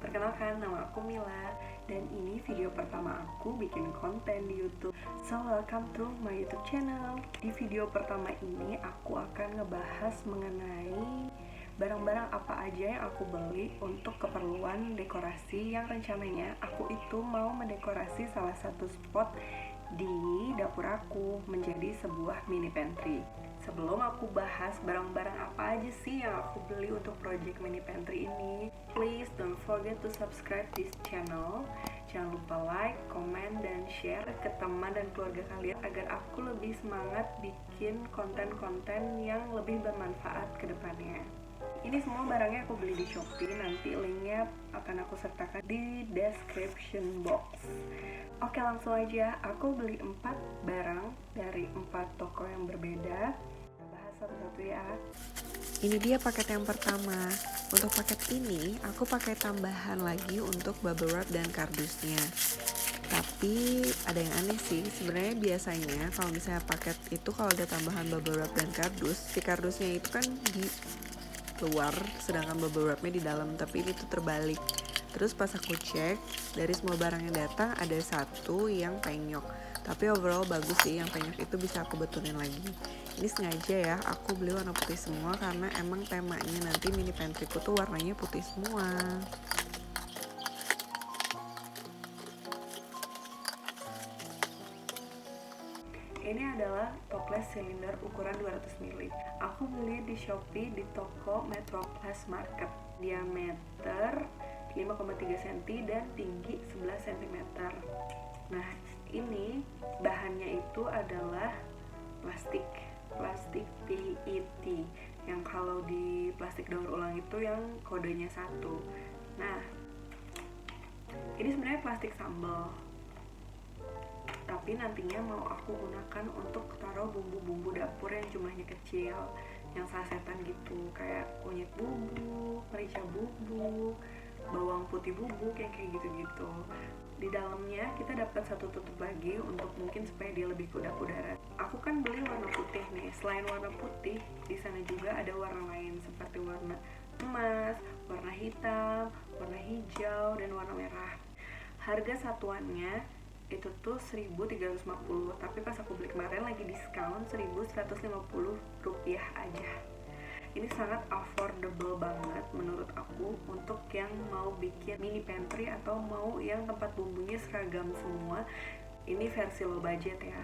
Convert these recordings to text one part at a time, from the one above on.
Perkenalkan, nama aku Mila dan ini video pertama aku bikin konten di YouTube. So, welcome to my YouTube channel. Di video pertama ini aku akan ngebahas mengenai barang-barang apa aja yang aku beli untuk keperluan dekorasi yang rencananya aku itu mau mendekorasi salah satu spot di dapur aku menjadi sebuah mini pantry. Sebelum aku bahas barang-barang apa aja sih yang aku beli untuk project mini pantry ini, please don't forget to subscribe this channel. Jangan lupa like, comment, dan share ke teman dan keluarga kalian agar aku lebih semangat bikin konten-konten yang lebih bermanfaat ke depannya. Ini semua barangnya aku beli di Shopee, nanti linknya akan aku sertakan di description box. Oke, langsung aja, aku beli 4 barang dari 4 toko yang berbeda. Kita bahas satu-satu ya. Ini dia paket yang pertama. Untuk paket ini aku pakai tambahan lagi untuk bubble wrap dan kardusnya. Tapi ada yang aneh sih, sebenarnya biasanya kalau misalnya paket itu kalau ada tambahan bubble wrap dan kardus, si kardusnya itu kan di luar sedangkan bubble wrapnya di dalam, tapi ini tuh terbalik. Terus pas aku cek, dari semua barang yang datang ada satu yang penyok, tapi overall bagus sih, yang penyok itu bisa aku betulin lagi. Ini sengaja ya aku beli warna putih semua karena emang temanya nanti mini pantryku tuh warnanya putih semua. Ini adalah toples silinder ukuran 200 ml. Aku beli di Shopee di toko Metroplus Market. Diameter 5,3 cm dan tinggi 11 cm. Nah, ini bahannya itu adalah plastik PET yang kalau di plastik daur ulang itu yang kodenya 1. Nah, ini sebenarnya plastik sambal, tapi nantinya mau aku gunakan untuk taruh bumbu-bumbu dapur yang jumlahnya kecil, yang sasetan gitu, kayak kunyit bubuk, merica bubuk, bawang putih bubuk, yang kayak gitu-gitu. Di dalamnya kita dapat satu tutup lagi untuk mungkin supaya dia lebih kuda-kudaran. Aku kan beli warna putih nih. Selain warna putih, di sana juga ada warna lain seperti warna emas, warna hitam, warna hijau, dan warna merah. Harga satuannya itu tuh 1.350, tapi pas aku beli kemarin lagi diskon 1.150 rupiah aja. Ini sangat affordable banget menurut aku untuk yang mau bikin mini pantry atau mau yang tempat bumbunya seragam semua. Ini versi low budget ya,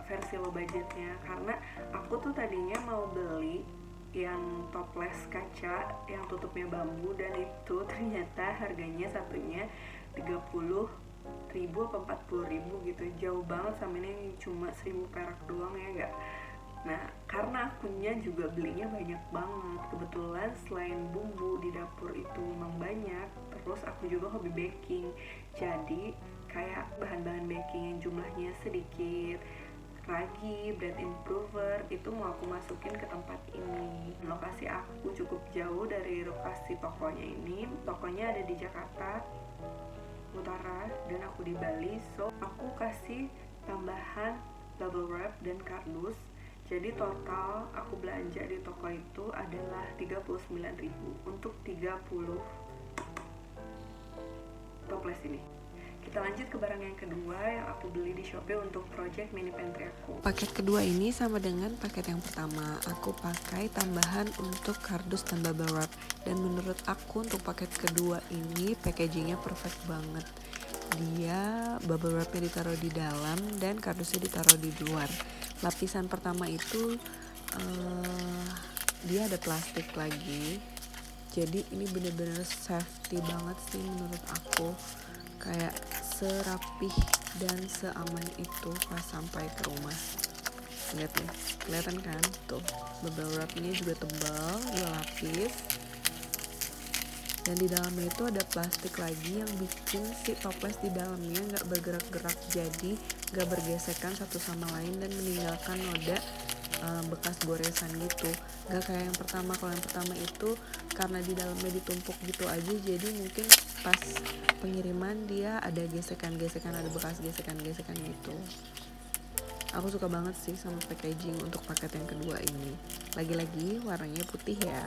versi low budgetnya, karena aku tuh tadinya mau beli yang toples kaca yang tutupnya bambu, dan itu ternyata harganya satunya 30.000 apa 40.000 gitu, jauh banget sama ini yang cuma 1.000 perak doang ya enggak. Nah, karena akunya juga belinya banyak banget, kebetulan selain bumbu di dapur itu memang banyak, terus aku juga hobi baking, jadi kayak bahan-bahan baking yang jumlahnya sedikit, ragi, bread improver, itu mau aku masukin ke tempat ini. Lokasi aku cukup jauh dari lokasi tokonya ini. Tokonya ada di Jakarta Utara dan aku di Bali, so aku kasih tambahan bubble wrap dan kardus. Jadi total aku belanja di toko itu adalah 39.000 untuk 30 toples ini. Kita lanjut ke barang yang kedua yang aku beli di Shopee untuk project mini pantry aku. Paket kedua ini sama dengan paket yang pertama. Aku pakai tambahan untuk kardus dan bubble wrap. Dan menurut aku untuk paket kedua ini packagingnya perfect banget. Dia bubble wrapnya ditaruh di dalam dan kardusnya ditaruh di luar. Lapisan pertama itu dia ada plastik lagi. Jadi ini bener-bener safety banget sih menurut aku. Kayak serapih dan seaman itu pas sampai ke rumah. Lihat nih, kelihatan kan? Tuh, bubble wrapnya juga tebal, 2 lapis. Dan di dalamnya itu ada plastik lagi yang bikin si toples di dalamnya nggak bergerak-gerak, jadi nggak bergesekan satu sama lain dan meninggalkan noda bekas goresan gitu. Nggak kayak yang pertama. Kalau yang pertama itu karena di dalamnya ditumpuk gitu aja, jadi mungkin pas pengiriman dia ada gesekan-gesekan, ada bekas gesekan-gesekan gitu. Aku suka banget sih sama packaging untuk paket yang kedua ini. Lagi-lagi warnanya putih ya.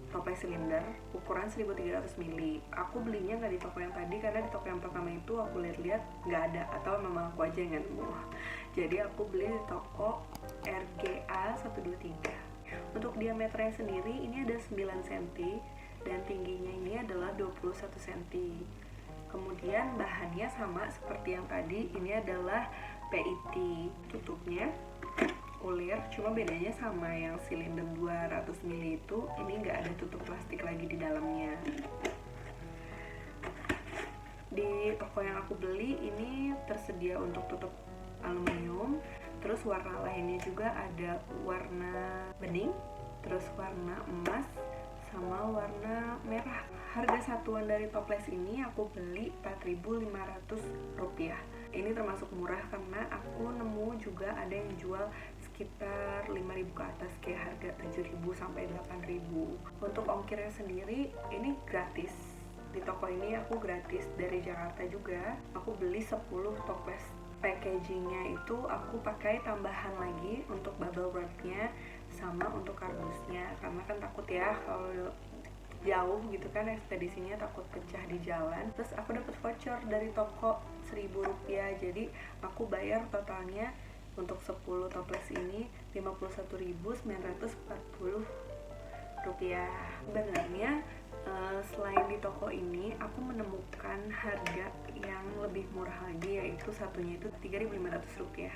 toples silinder ukuran 1300 ml. Aku belinya nggak di toko yang tadi karena di toko yang pertama itu aku lihat-lihat nggak ada, atau memang aku aja yang nemu. Jadi aku beli di toko RGA 123. Untuk diameternya sendiri ini ada 9 cm dan tingginya ini adalah 21 cm. Kemudian bahannya sama seperti yang tadi, ini adalah PET. Tutupnya ulir, cuma bedanya sama yang silinder 200 ml itu, ini nggak ada tutup plastik lagi di dalamnya. Di toko yang aku beli ini tersedia untuk tutup aluminium, terus warna lainnya juga ada warna bening, terus warna emas, sama warna merah. Harga satuan dari toples ini aku beli Rp4.500. Ini termasuk murah karena aku nemu juga ada yang jual sekitar 5.000 ke atas, kayak harga 7.000 sampai 8.000. Untuk ongkirnya sendiri ini gratis. Di toko ini aku gratis dari Jakarta juga. Aku beli 10 toples. Packagingnya itu aku pakai tambahan lagi untuk bubble wrapnya sama untuk kardusnya, karena kan takut ya kalau jauh gitu kan ekspedisinya, takut pecah di jalan. Terus aku dapat voucher dari toko Rp1.000, jadi aku bayar totalnya untuk 10 toples ini Rp51.940. Sebenarnya selain di toko ini aku menemukan harga yang lebih murah lagi, yaitu satunya itu Rp3.500.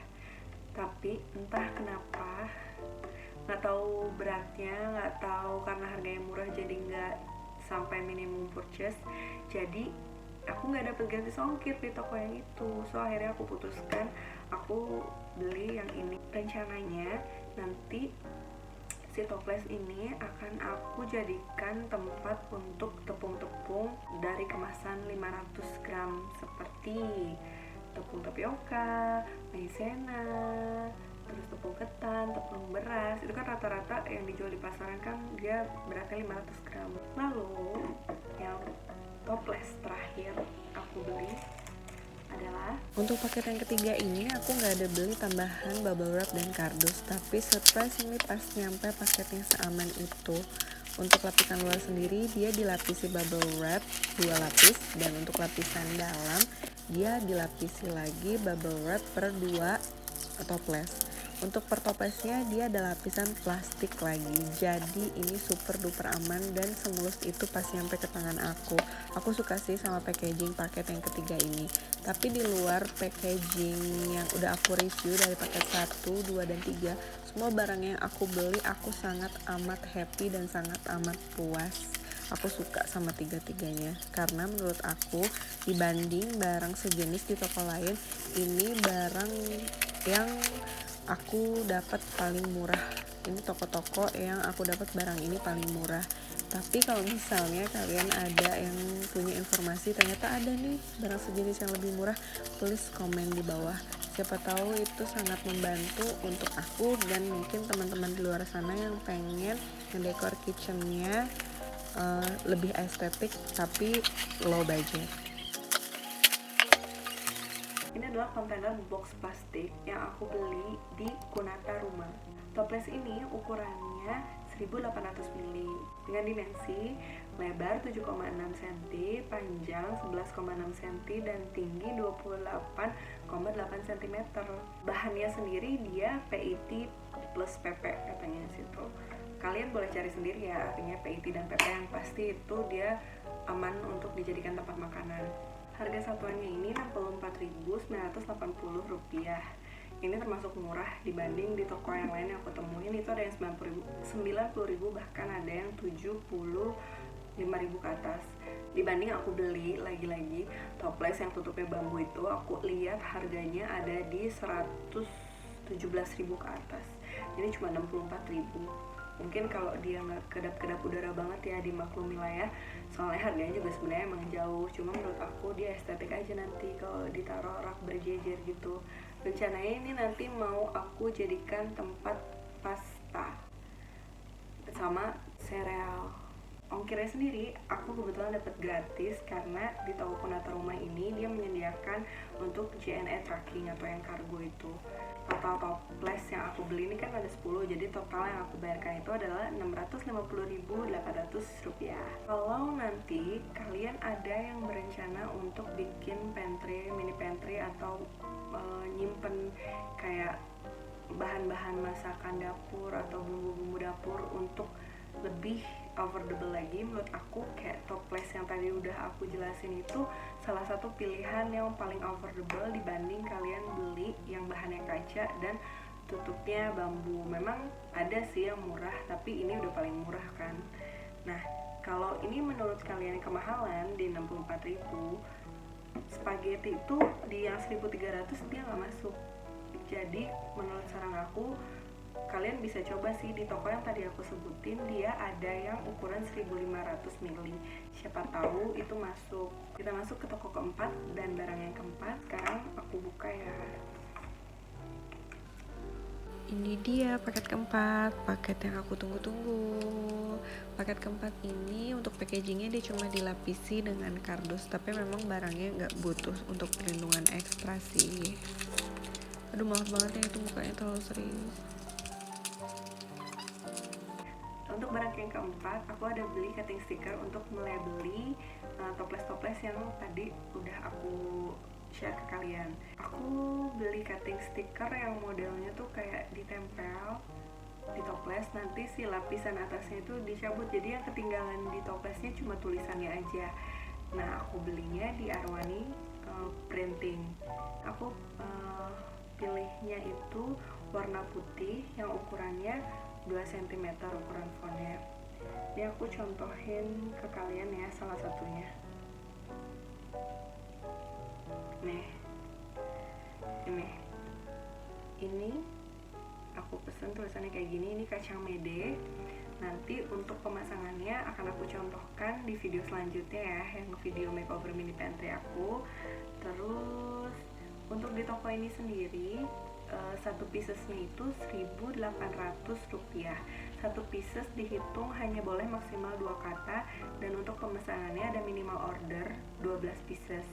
Tapi entah kenapa, nggak tahu beratnya, nggak tahu karena harganya murah jadi nggak sampai minimum purchase, jadi aku nggak dapet gratis ongkir di toko yang itu. So akhirnya aku putuskan aku beli yang ini. Rencananya nanti si toples ini akan aku jadikan tempat untuk tepung-tepung dari kemasan 500 gram seperti tepung tapioka, maizena, terus tepung ketan, tepung beras. Itu kan rata-rata yang dijual di pasaran kan dia beratnya 500 gram. Lalu yang toples terakhir aku beli adalah untuk paket yang ketiga ini aku nggak ada beli tambahan bubble wrap dan kardus, tapi surprisingly pas nyampe paketnya seaman itu. Untuk lapisan luar sendiri dia dilapisi bubble wrap 2 lapis, dan untuk lapisan dalam dia dilapisi lagi bubble wrap per 2 toples. Untuk per toplesnya dia ada lapisan plastik lagi, jadi ini super duper aman dan semulus itu pas nyampe ke tangan aku. Aku suka sih sama packaging paket yang ketiga ini. Tapi di luar packaging yang udah aku review dari paket 1, 2, dan 3, semua barang yang aku beli aku sangat amat happy dan sangat amat puas. Aku suka sama tiga-tiganya karena menurut aku dibanding barang sejenis di toko lain, ini barang yang aku dapat paling murah. Ini toko-toko yang aku dapat barang ini paling murah. Tapi kalau misalnya kalian ada yang punya informasi ternyata ada nih barang sejenis yang lebih murah, tulis komen di bawah. Siapa tahu itu sangat membantu untuk aku dan mungkin teman-teman di luar sana yang pengen ngedekor kitchennya lebih estetik tapi low budget. Ini adalah kontainer box plastik yang aku beli di Kunata Rumah. Toples ini ukurannya 1800 ml dengan dimensi lebar 7,6 cm, panjang 11,6 cm, dan tinggi 28,8 cm. Bahannya sendiri dia PET plus PP katanya situ. Kalian boleh cari sendiri ya artinya PET dan PP, yang pasti itu dia aman untuk dijadikan tempat makanan. Harga satuannya ini Rp64.980. Ini termasuk murah dibanding di toko yang lain yang aku temuin, itu ada yang 90.000 bahkan ada yang 75.000 ke atas. Dibanding aku beli lagi-lagi toples yang tutupnya bambu itu, aku lihat harganya ada di 117.000 ke atas. Ini cuma 64.000. Mungkin kalau dia nggak kedap-kedap udara banget ya dimaklumi lah ya, soalnya harganya juga sebenarnya emang jauh. Cuma menurut aku dia estetik aja nanti kalau ditaruh rak berjejer gitu. Rencananya ini nanti mau aku jadikan tempat pasta sama sereal. ongkirnya sendiri aku kebetulan dapat gratis karena di toko Kunata Rumah ini dia menyediakan untuk JNE tracking atau yang kargo itu. Total toples yang aku beli ini kan ada 10, jadi total yang aku bayarkan itu adalah Rp650.800. Kalau nanti kalian ada yang berencana untuk bikin mini pantry atau nyimpen kayak bahan-bahan masakan dapur atau bumbu-bumbu dapur untuk lebih affordable lagi, menurut aku kayak toples yang tadi udah aku jelasin itu salah satu pilihan yang paling affordable dibanding kalian beli yang bahannya kaca dan tutupnya bambu. Memang ada sih yang murah, tapi ini udah paling murah kan. Nah, kalau ini menurut kalian kemahalan di 64.000, spaghetti itu di yang 1.300 dia nggak masuk. Jadi menurut saran aku, kalian bisa coba sih di toko yang tadi aku sebutin, dia ada yang ukuran 1.500 ml. Siapa tahu itu masuk. Kita masuk ke toko keempat dan barang yang keempat sekarang aku buka ya. Ini dia paket keempat, paket yang aku tunggu-tunggu. Paket keempat ini untuk packagingnya dia cuma dilapisi dengan kardus, tapi memang barangnya nggak butuh untuk perlindungan ekstra sih. Aduh, maaf banget ya, itu mukanya terlalu serius. Untuk barang yang keempat, aku ada beli cutting sticker untuk melabeli toples-toples yang tadi udah aku share ke kalian. Aku beli cutting sticker yang modelnya tuh kayak ditempel di toples, nanti si lapisan atasnya itu dicabut, jadi yang ketinggalan di toplesnya cuma tulisannya aja. Nah, aku belinya di Arwani Printing. Aku pilihnya itu warna putih yang ukurannya 2 cm ukuran fontnya. Ini aku contohin ke kalian ya salah satunya. Nih, ini aku pesen tulisannya kayak gini. Ini kacang mede. Nanti untuk pemasangannya akan aku contohkan di video selanjutnya ya, yang video makeover mini pantry aku. Terus untuk di toko ini sendiri, satu piecesnya itu Rp1.800. Satu pieces dihitung hanya boleh maksimal 2 kata, dan untuk pemesanannya ada minimal order 12 pieces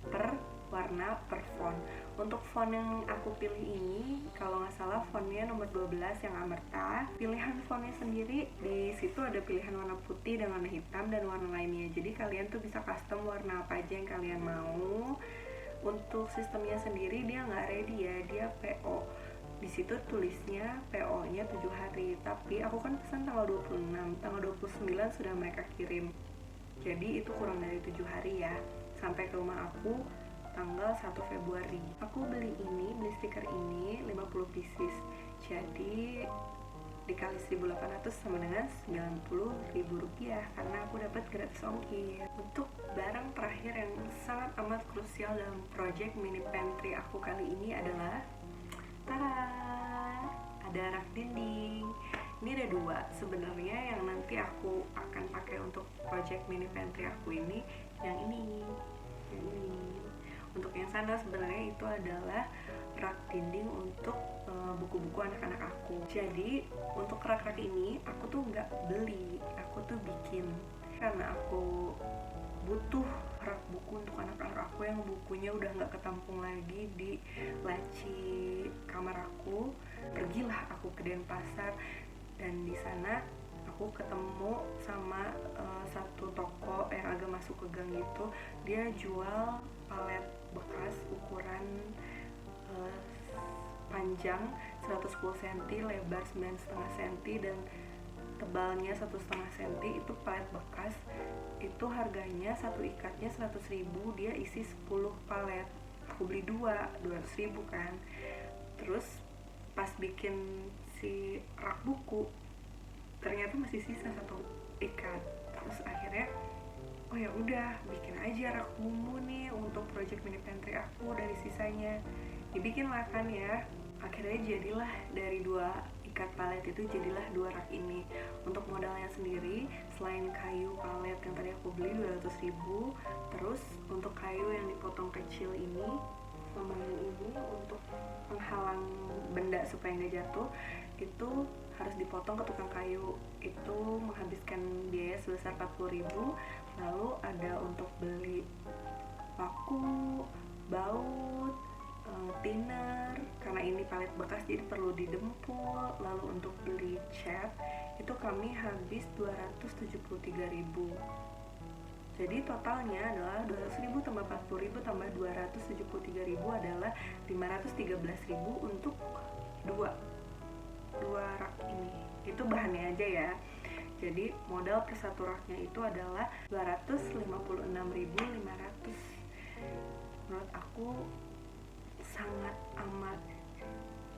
per warna per font. Untuk font yang aku pilih ini, kalau nggak salah fontnya nomor 12 yang Amerta. Pilihan fontnya sendiri di situ ada pilihan warna putih dan warna hitam dan warna lainnya. Jadi kalian tuh bisa custom warna apa aja yang kalian mau. Untuk sistemnya sendiri dia nggak ready ya, dia PO. Di situ tulisnya PO-nya 7 hari, tapi aku kan pesan tanggal 26, tanggal 29 sudah mereka kirim. Jadi itu kurang dari 7 hari ya, sampai ke rumah aku tanggal 1 Februari. Aku beli stiker ini 50 pieces. Jadi dikali 1.800 sama dengan Rp90.000 karena aku dapat gratis ongkir. Untuk barang terakhir yang sangat amat krusial dalam project mini pantry aku kali ini adalah ada rak dinding. Ini ada 2 sebenarnya yang nanti aku akan pakai untuk project mini pantry aku ini. Yang ini. Untuk yang sana sebenarnya itu adalah rak dinding untuk buku-buku anak-anak aku. Jadi untuk rak-rak ini aku tuh nggak beli, aku tuh bikin karena aku butuh rak buku untuk anak-anak aku yang bukunya udah nggak ketampung lagi di laci kamar aku. Pergilah aku ke Denpasar dan di sana aku ketemu sama satu toko yang agak masuk ke gang gitu. Dia jual palet bekas ukuran panjang 110 cm, lebar 9,5 cm dan tebalnya 1,5 cm. Itu palet bekas. Itu harganya satu ikatnya 100.000, dia isi 10 palet. Aku beli 200.000 kan. Terus pas bikin si rak buku ternyata masih sisa 1 ikat. Terus akhirnya oh ya udah, bikin aja rak bumbu nih untuk project mini pantry aku dari sisanya. Dibikin lah kan ya. Akhirnya jadilah dari 2 ikat palet itu jadilah 2 rak ini. Untuk modalnya sendiri selain kayu palet yang tadi aku beli 200.000, terus untuk kayu yang dipotong kecil ini sama yang ini untuk menghalang benda supaya nggak jatuh itu harus dipotong ke tukang kayu, itu menghabiskan biaya sebesar 40.000. Lalu ada untuk beli paku, baut, thinner, karena ini palet bekas jadi perlu didempul. Lalu untuk beli cat itu kami habis 273.000. Jadi totalnya adalah 200.000 tambah 40.000 tambah 273.000 adalah 513.000 untuk dua rak ini. Itu bahannya aja ya. Jadi modal per satu raknya itu adalah 256.500. Menurut aku sangat amat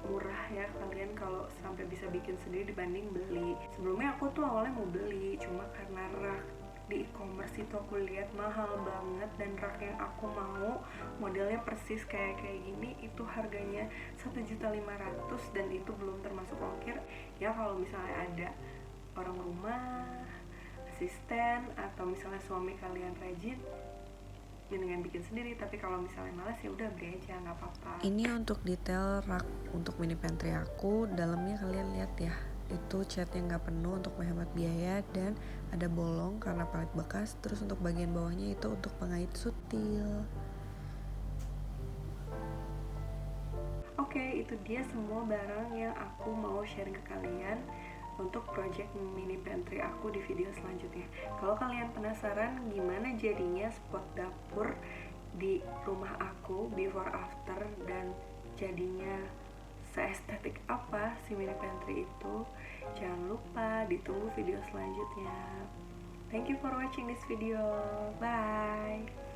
murah ya kalian kalau sampai bisa bikin sendiri dibanding beli. Sebelumnya aku tuh awalnya mau beli, cuma karena rak di e-commerce itu aku lihat mahal banget, dan rak yang aku mau modelnya persis kayak gini itu harganya 1.500.000 dan itu belum termasuk ongkir. Ya kalau misalnya ada orang rumah, asisten, atau misalnya suami kalian rajin, mendingan bikin sendiri. Tapi kalau misalnya malas ya udah beli aja, nggak apa-apa. Ini untuk detail rak untuk mini pantry aku. Dalamnya kalian lihat ya, itu catnya nggak penuh untuk menghemat biaya, dan ada bolong karena palet bekas. Terus untuk bagian bawahnya itu untuk pengait sutil. Oke, itu dia semua barang yang aku mau sharing ke kalian untuk project mini pantry aku di video selanjutnya. Kalau kalian penasaran gimana jadinya spot dapur di rumah aku before after dan jadinya seestetik apa si mini pantry itu, jangan lupa ditunggu video selanjutnya. Thank you for watching this video. Bye.